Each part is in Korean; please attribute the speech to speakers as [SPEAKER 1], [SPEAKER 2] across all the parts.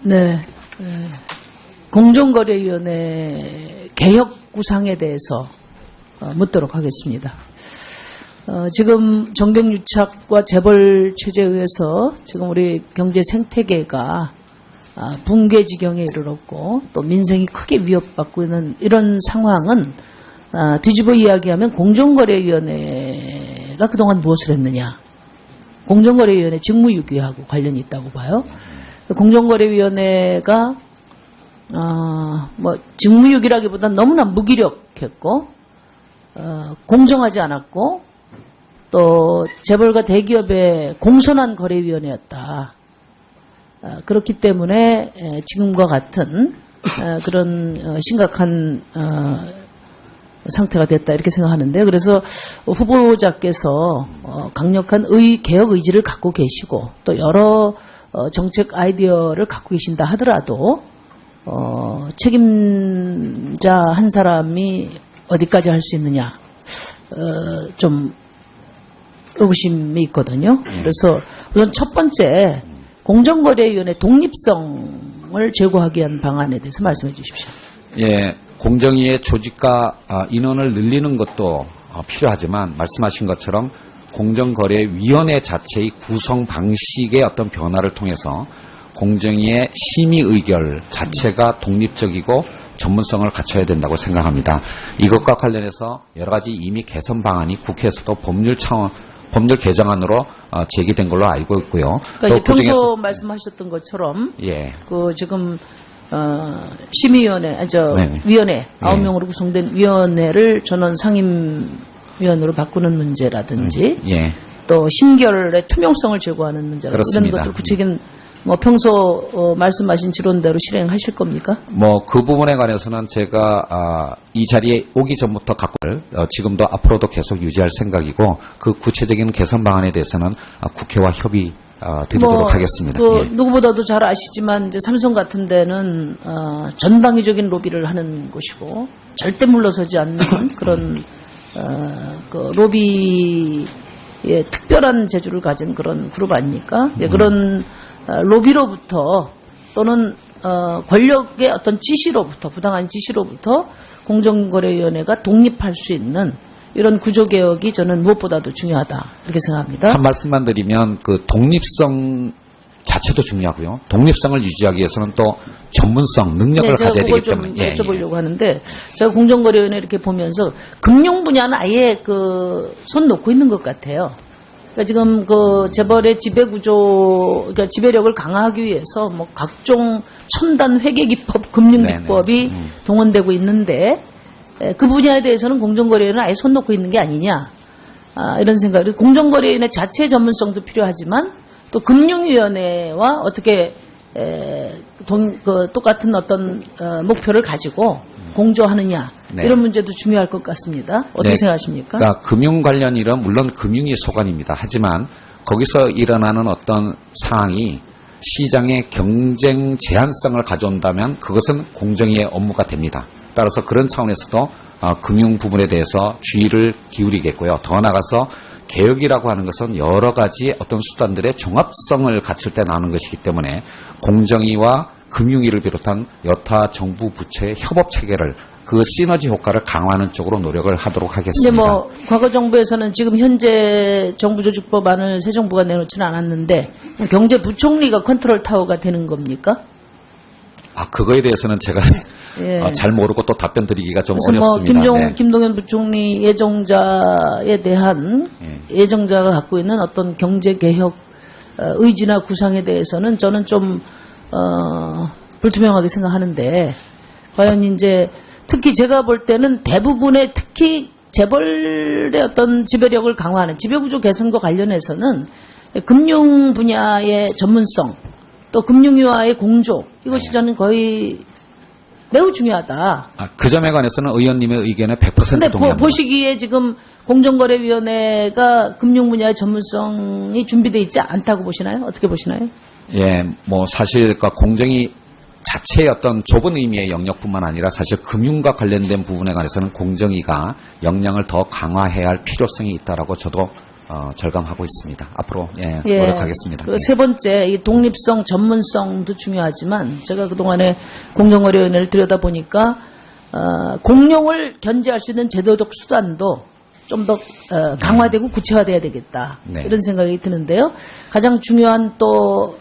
[SPEAKER 1] 네. 공정거래위원회 개혁 구상에 대해서 묻도록 하겠습니다. 지금 정경유착과 재벌 체제에 의해서 지금 우리 경제 생태계가 붕괴 지경에 이르렀고 또 민생이 크게 위협받고 있는 이런 상황은 뒤집어 이야기하면 공정거래위원회가 그동안 무엇을 했느냐. 공정거래위원회 직무유기하고 관련이 있다고 봐요. 공정거래위원회가 직무유기라기보다는 너무나 무기력했고 공정하지 않았고 또 재벌과 대기업의 공손한 거래위원회였다. 그렇기 때문에 지금과 같은 그런 심각한 상태가 됐다 이렇게 생각하는데요. 그래서 후보자께서 강력한 개혁 의지를 갖고 계시고 또 여러 정책 아이디어를 갖고 계신다 하더라도 책임자 한 사람이 어디까지 할 수 있느냐 좀 의구심이 있거든요. 그래서 우선 첫 번째 공정거래위원회 독립성을 제고하기 위한 방안에 대해서 말씀해 주십시오.
[SPEAKER 2] 예, 공정위의 조직과 인원을 늘리는 것도 필요하지만 말씀하신 것처럼 공정거래위원회 자체의 구성 방식의 어떤 변화를 통해서 공정위의 심의 의결 자체가 독립적이고 전문성을 갖춰야 된다고 생각합니다. 이것과 관련해서 여러 가지 이미 개선 방안이 국회에서도 법률 개정안으로 제기된 걸로 알고 있고요.
[SPEAKER 1] 그러니까 또 평소 말씀하셨던 것처럼 지금 심의위원회, 위원회 9명으로 구성된 위원회를 전원 상임위원으로 바꾸는 문제라든지 또 심결의 투명성을 제고하는 문제라든지 이런 것들 구체적인 평소 말씀하신 지론대로 실행하실 겁니까?
[SPEAKER 2] 그 부분에 관해서는 제가 이 자리에 오기 전부터 갖고 지금도 앞으로도 계속 유지할 생각이고 그 구체적인 개선 방안에 대해서는 국회와 협의 드리도록 하겠습니다.
[SPEAKER 1] 누구보다도 잘 아시지만 이제 삼성 같은 데는 전방위적인 로비를 하는 곳이고 절대 물러서지 않는 그런 그 로비의 특별한 재주를 가진 그런 그룹 아닙니까? 그런 로비로부터 또는 권력의 어떤 지시로부터 부당한 지시로부터 공정거래위원회가 독립할 수 있는 이런 구조개혁이 저는 무엇보다도 중요하다 이렇게 생각합니다.
[SPEAKER 2] 한 말씀만 드리면 그 독립성 자체도 중요하고요. 독립성을 유지하기 위해서는 또 전문성, 능력을 가져야 되기 때문에.
[SPEAKER 1] 제가 좀 여쭤보려고 하는데 제가 공정거래위원회 이렇게 보면서 금융 분야는 아예 손 놓고 있는 것 같아요. 그러니까 지금 재벌의 그러니까 지배력을 강화하기 위해서 각종 첨단 회계기법, 금융기법이 동원되고 있는데 그 분야에 대해서는 공정거래위원회는 아예 손 놓고 있는 게 아니냐 이런 생각이. 공정거래위원회 자체의 전문성도 필요하지만 또 금융위원회와 어떻게 똑같은 어떤 목표를 가지고 공조하느냐 이런 문제도 중요할 것 같습니다. 어떻게 생각하십니까?
[SPEAKER 2] 그러니까 금융 관련 일은 물론 금융이 소관입니다. 하지만 거기서 일어나는 어떤 사항이 시장의 경쟁 제한성을 가져온다면 그것은 공정위의 업무가 됩니다. 따라서 그런 차원에서도 금융 부분에 대해서 주의를 기울이겠고요. 더 나아가서 개혁이라고 하는 것은 여러 가지 어떤 수단들의 종합성을 갖출 때 나오는 것이기 때문에 공정위와 금융위를 비롯한 여타 정부 부처의 협업 체계를 그 시너지 효과를 강화하는 쪽으로 노력을 하도록 하겠습니다.
[SPEAKER 1] 과거 정부에서는 지금 현재 정부조직법안을 새 정부가 내놓지는 않았는데 경제부총리가 컨트롤 타워가 되는 겁니까?
[SPEAKER 2] 그거에 대해서는 제가 잘 모르고 또 답변 드리기가 좀 어렵습니다.
[SPEAKER 1] 김동연 부총리 예정자에 대한 예정자가 갖고 있는 어떤 경제개혁 의지나 구상에 대해서는 저는 좀 불투명하게 생각하는데 과연 이제 특히 제가 볼 때는 대부분의 특히 재벌의 어떤 지배력을 강화하는 지배구조 개선과 관련해서는 금융 분야의 전문성 또 금융위와의 공조 이것이 저는 거의 매우 중요하다.
[SPEAKER 2] 그 점에 관해서는 의원님의 의견에 100% 동의합니다.
[SPEAKER 1] 근데 보시기에 지금 공정거래위원회가 금융 분야의 전문성이 준비되어 있지 않다고 보시나요? 어떻게 보시나요?
[SPEAKER 2] 사실 공정이 자체의 어떤 좁은 의미의 영역뿐만 아니라 사실 금융과 관련된 부분에 관해서는 공정위가 역량을 더 강화해야 할 필요성이 있다라고 저도 절감하고 있습니다. 앞으로
[SPEAKER 1] 예.
[SPEAKER 2] 노력하겠습니다.
[SPEAKER 1] 그 세 번째, 이 독립성, 전문성도 중요하지만 제가 그동안에 공정거래위원회를 들여다보니까 공룡을 견제할 수 있는 제도적 수단도 좀 더 강화되고 구체화돼야 되겠다.
[SPEAKER 2] 네.
[SPEAKER 1] 이런 생각이 드는데요. 가장 중요한 또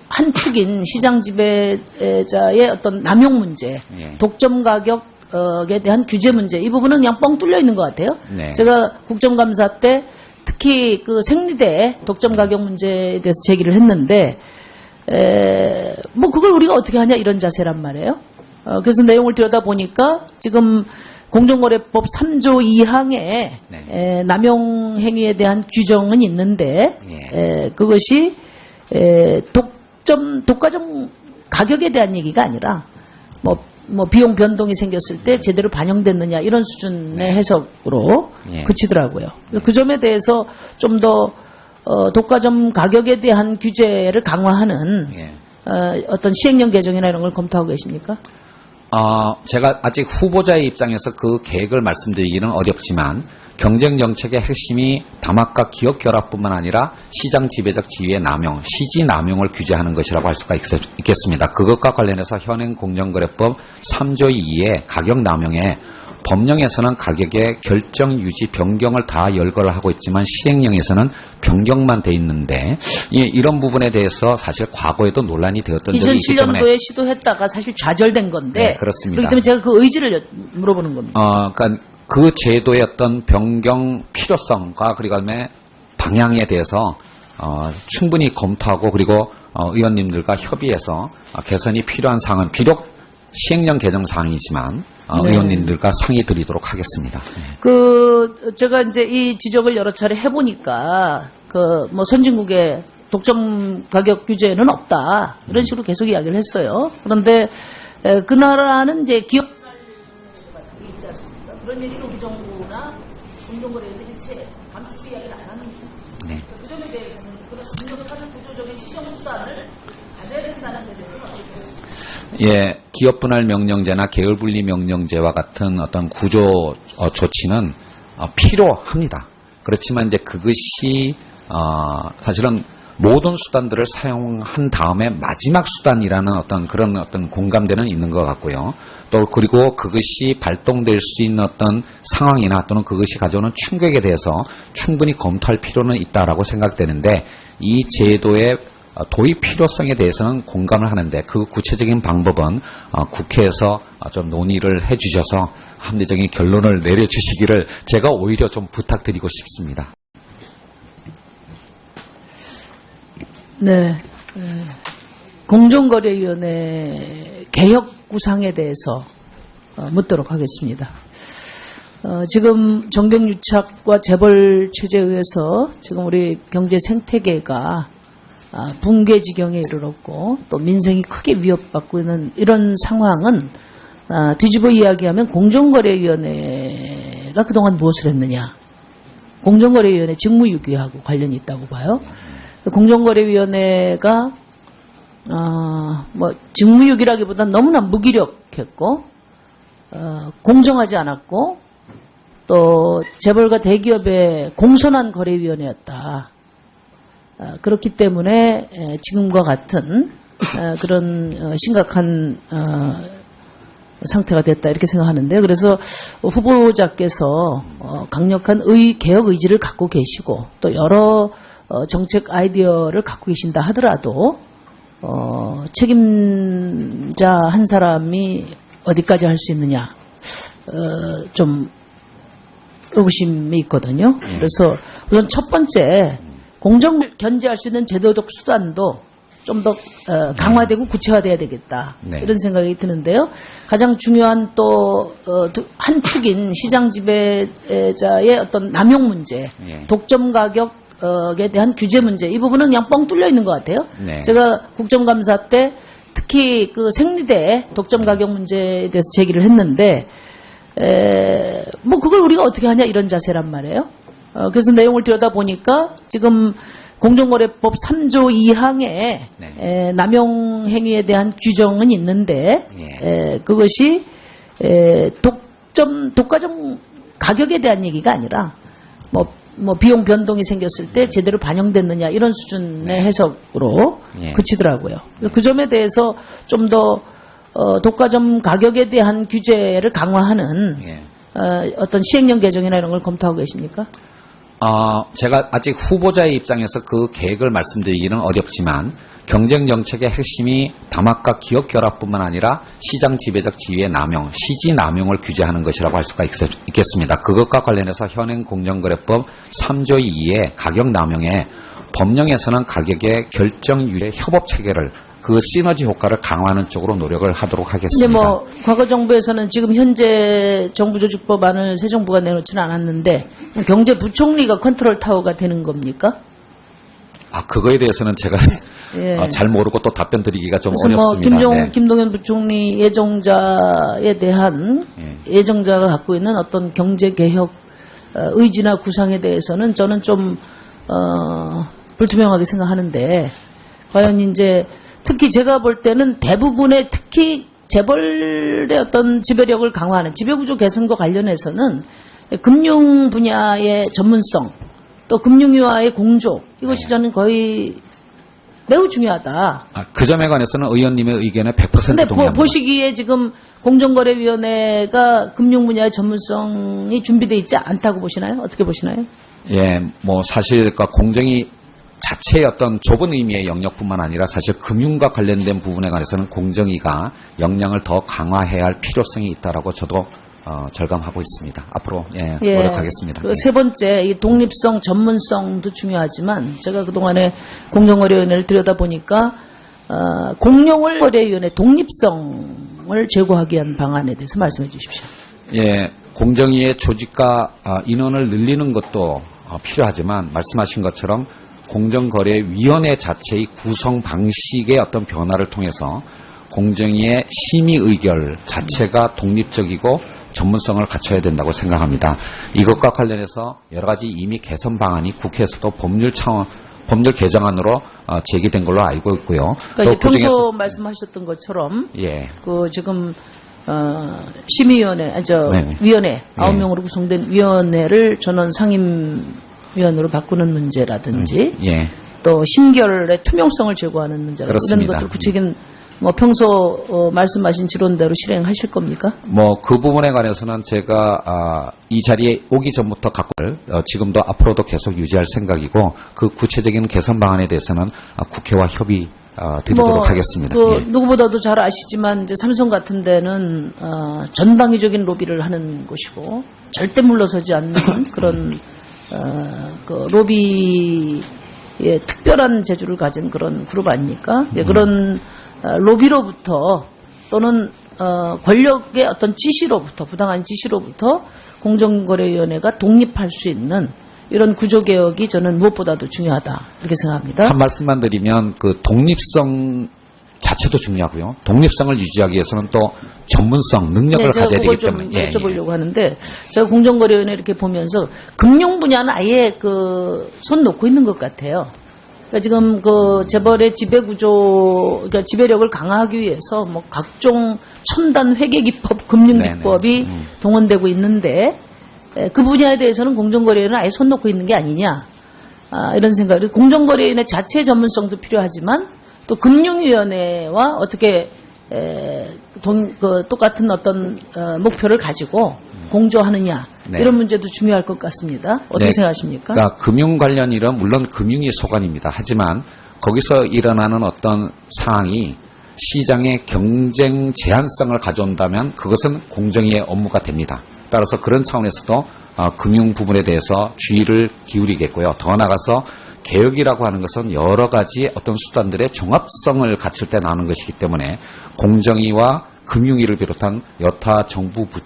[SPEAKER 1] 한 축인 시장 지배자의 어떤 남용 문제,
[SPEAKER 2] 예.
[SPEAKER 1] 독점 가격에 대한 규제 문제, 이 부분은 그냥 뻥 뚫려 있는 것 같아요.
[SPEAKER 2] 네.
[SPEAKER 1] 제가 국정감사 때 특히 그 생리대 독점 가격 문제에 대해서 제기를 했는데, 뭐 그걸 우리가 어떻게 하냐 이런 자세란 말이에요. 그래서 내용을 들여다보니까 지금 공정거래법 3조 2항에
[SPEAKER 2] 네.
[SPEAKER 1] 남용 행위에 대한 규정은 있는데,
[SPEAKER 2] 예.
[SPEAKER 1] 그것이 독과점 가격에 대한 얘기가 아니라 뭐 비용 변동이 생겼을 때 제대로 반영됐느냐 이런 수준의 해석으로
[SPEAKER 2] 예.
[SPEAKER 1] 그치더라고요. 그 점에 대해서 좀 더 독과점 가격에 대한 규제를 강화하는
[SPEAKER 2] 예.
[SPEAKER 1] 어떤 시행령 개정이나 이런 걸 검토하고 계십니까?
[SPEAKER 2] 제가 아직 후보자의 입장에서 그 계획을 말씀드리기는 어렵지만 경쟁 정책의 핵심이 다막과 기업 결합뿐만 아니라 시장 지배적 지위의 남용, 시지 남용을 규제하는 것이라고 할 수가 있겠습니다. 그것과 관련해서 현행 공정거래법 3조 2의 가격 남용에 법령에서는 가격의 결정 유지 변경을 다 열거를 하고 있지만 시행령에서는 변경만 돼 있는데 이런 부분에 대해서 사실 과거에도 논란이 되었던 적이 있기 때문에
[SPEAKER 1] 2007년도에 시도했다가 사실 좌절된 건데
[SPEAKER 2] 네, 그렇습니다.
[SPEAKER 1] 그렇기 때문에 제가 그 의지를 물어보는 겁니다.
[SPEAKER 2] 그러니까 그 제도의 어떤 변경 필요성과 그다음에 방향에 대해서 충분히 검토하고 그리고 의원님들과 협의해서 개선이 필요한 사항은 비록 시행령 개정 사항이지만
[SPEAKER 1] 네.
[SPEAKER 2] 의원님들과 상의 드리도록 하겠습니다.
[SPEAKER 1] 제가 이제 이 지적을 여러 차례 해보니까 뭐 선진국의 독점 가격 규제는 없다 이런 식으로 계속 이야기를 했어요. 그런데 그 나라는 이제 기업 있지 않습니까? 그런 얘기를 우리 정부나 공정거래에서 일체 감추고 이야기를 안 하는 거예요.
[SPEAKER 2] 네.
[SPEAKER 1] 그 점에 대해서는 그런 능력하는 구조적인 시정 수단을 가져야 된다는 데 대해서
[SPEAKER 2] 예, 기업 분할 명령제나 계열 분리 명령제와 같은 어떤 구조 조치는 필요합니다. 그렇지만 이제 그것이 사실은 모든 수단들을 사용한 다음에 마지막 수단이라는 어떤 그런 어떤 공감대는 있는 것 같고요. 또 그리고 그것이 발동될 수 있는 어떤 상황이나 또는 그것이 가져오는 충격에 대해서 충분히 검토할 필요는 있다라고 생각되는데 이 제도의 도입 필요성에 대해서는 공감을 하는데 그 구체적인 방법은 국회에서 좀 논의를 해주셔서 합리적인 결론을 내려주시기를 제가 오히려 좀 부탁드리고 싶습니다.
[SPEAKER 1] 네. 공정거래위원회 개혁 구상에 대해서 묻도록 하겠습니다. 지금 정경유착과 재벌 체제에 의해서 지금 우리 경제 생태계가 붕괴 지경에 이르렀고 또 민생이 크게 위협받고 있는 이런 상황은 뒤집어 이야기하면 공정거래위원회가 그동안 무엇을 했느냐. 공정거래위원회 직무유기하고 관련이 있다고 봐요. 공정거래위원회가 뭐 직무유기라기보다는 너무나 무기력했고 공정하지 않았고 또 재벌과 대기업의 공손한 거래위원회였다. 그렇기 때문에 지금과 같은 그런 심각한 상태가 됐다 이렇게 생각하는데요. 그래서 후보자께서 강력한 개혁 의지를 갖고 계시고 또 여러 정책 아이디어를 갖고 계신다 하더라도 책임자 한 사람이 어디까지 할 수 있느냐 좀 의구심이 있거든요. 그래서 우선 첫 번째 공정을 견제할 수 있는 제도적 수단도 좀 더 강화되고 구체화돼야 되겠다.
[SPEAKER 2] 네.
[SPEAKER 1] 이런 생각이 드는데요. 가장 중요한 또 한 축인 시장 지배자의 어떤 남용 문제,
[SPEAKER 2] 예.
[SPEAKER 1] 독점 가격에 대한 규제 문제, 이 부분은 그냥 뻥 뚫려 있는 것 같아요.
[SPEAKER 2] 네.
[SPEAKER 1] 제가 국정감사 때 특히 그 생리대 독점 가격 문제에 대해서 제기를 했는데 뭐 그걸 우리가 어떻게 하냐 이런 자세란 말이에요. 그래서 내용을 들여다보니까 지금 공정거래법 3조 2항에
[SPEAKER 2] 네.
[SPEAKER 1] 남용 행위에 대한 규정은 있는데
[SPEAKER 2] 예.
[SPEAKER 1] 그것이 독과점 가격에 대한 얘기가 아니라 뭐 비용 변동이 생겼을 때 제대로 반영됐느냐 이런 수준의 해석으로
[SPEAKER 2] 예.
[SPEAKER 1] 그치더라고요. 그 점에 대해서 좀 더 독과점 가격에 대한 규제를 강화하는
[SPEAKER 2] 예.
[SPEAKER 1] 어떤 시행령 개정이나 이런 걸 검토하고 계십니까?
[SPEAKER 2] 제가 아직 후보자의 입장에서 그 계획을 말씀드리기는 어렵지만 경쟁 정책의 핵심이 다막과 기업 결합뿐만 아니라 시장 지배적 지위의 남용, 시지 남용을 규제하는 것이라고 할 수가 있겠습니다. 그것과 관련해서 현행 공정거래법 3조 2의 가격 남용에 법령에서는 가격의 결정유예 협업 체계를 그 시너지 효과를 강화하는 쪽으로 노력을 하도록 하겠습니다.
[SPEAKER 1] 근데 뭐 과거 정부에서는 지금 현재 정부조직법안을 새 정부가 내놓지는 않았는데 경제부총리가 컨트롤 타워가 되는 겁니까?
[SPEAKER 2] 그거에 대해서는 제가
[SPEAKER 1] 예.
[SPEAKER 2] 잘 모르고 또 답변 드리기가 좀
[SPEAKER 1] 그래서 뭐
[SPEAKER 2] 어렵습니다.
[SPEAKER 1] 김동연 부총리 예정자에 대한 예정자가 갖고 있는 어떤 경제 개혁 의지나 구상에 대해서는 저는 좀 불투명하게 생각하는데 과연 이제 특히 제가 볼 때는 대부분의 특히 재벌의 어떤 지배력을 강화하는 지배구조 개선과 관련해서는 금융 분야의 전문성 또 금융위와의 공조 이것이 저는 거의 매우 중요하다.
[SPEAKER 2] 그 점에 관해서는 의원님의 의견에 100%
[SPEAKER 1] 근데
[SPEAKER 2] 동의합니다.
[SPEAKER 1] 보시기에 지금 공정거래위원회가 금융 분야의 전문성이 준비되어 있지 않다고 보시나요? 어떻게 보시나요?
[SPEAKER 2] 예, 뭐 사실 그 공정이 자체의 어떤 좁은 의미의 영역뿐만 아니라 사실 금융과 관련된 부분에 관해서는 공정위가 역량을 더 강화해야 할 필요성이 있다라고 저도 절감하고 있습니다. 앞으로 노력하겠습니다.
[SPEAKER 1] 세 번째, 이 독립성, 전문성도 중요하지만 제가 그동안에 공정거래위원회를 들여다보니까 공용거래위원회 독립성을 제고하기 위한 방안에 대해서 말씀해 주십시오.
[SPEAKER 2] 예, 공정위의 조직과 인원을 늘리는 것도 필요하지만 말씀하신 것처럼 공정거래위원회 자체의 구성 방식의 어떤 변화를 통해서 공정위의 심의 의결 자체가 독립적이고 전문성을 갖춰야 된다고 생각합니다. 이것과 관련해서 여러 가지 이미 개선 방안이 국회에서도 법률 개정안으로 제기된 걸로 알고 있고요.
[SPEAKER 1] 그러니까 또 평소 말씀하셨던 것처럼 그 지금 심의위원회, 위원회 9명으로 구성된 위원회를 전원 상임위원으로 바꾸는 문제라든지 또 심결의 투명성을 제고하는 문제라든지 이런 것들 구체적인 뭐 평소 말씀하신 지론대로 실행하실 겁니까?
[SPEAKER 2] 뭐 그 부분에 관해서는 제가 이 자리에 오기 전부터 갖고 지금도 앞으로도 계속 유지할 생각이고 그 구체적인 개선 방안에 대해서는 국회와 협의 드리도록 하겠습니다.
[SPEAKER 1] 누구보다도 잘 아시지만 이제 삼성 같은 데는 전방위적인 로비를 하는 곳이고 절대 물러서지 않는 그런 그 로비의 특별한 재주를 가진 그런 그룹 아닙니까? 그런 로비로부터 또는 권력의 어떤 지시로부터 부당한 지시로부터 공정거래위원회가 독립할 수 있는 이런 구조개혁이 저는 무엇보다도 중요하다 이렇게 생각합니다.
[SPEAKER 2] 한 말씀만 드리면 그 독립성 자체도 중요하고요. 독립성을 유지하기 위해서는 또 전문성, 능력을 가져야 되기 때문에.
[SPEAKER 1] 제가 그걸 좀 여쭤보려고 하는데 제가 공정거래위원회 이렇게 보면서 금융 분야는 아예 손 놓고 있는 것 같아요. 그러니까 지금 그 재벌의 지배구조, 그러니까 지배력을 강화하기 위해서 뭐 각종 첨단 회계기법, 금융기법이 동원되고 있는데 그 분야에 대해서는 공정거래위원회는 아예 손 놓고 있는 게 아니냐 이런 생각을. 공정거래위원회 자체의 전문성도 필요하지만 또 금융위원회와 어떻게 똑같은 어떤 목표를 가지고 공조하느냐 이런 문제도 중요할 것 같습니다. 어떻게 생각하십니까?
[SPEAKER 2] 그러니까 금융 관련 일은 물론 금융이 소관입니다. 하지만 거기서 일어나는 어떤 상황이 시장의 경쟁 제한성을 가져온다면 그것은 공정위의 업무가 됩니다. 따라서 그런 차원에서도 금융 부분에 대해서 주의를 기울이겠고요. 더 나아가서 개혁이라고 하는 것은 여러 가지 어떤 수단들의 종합성을 갖출 때 나오는 것이기 때문에 공정위와 금융위를 비롯한 여타 정부 부처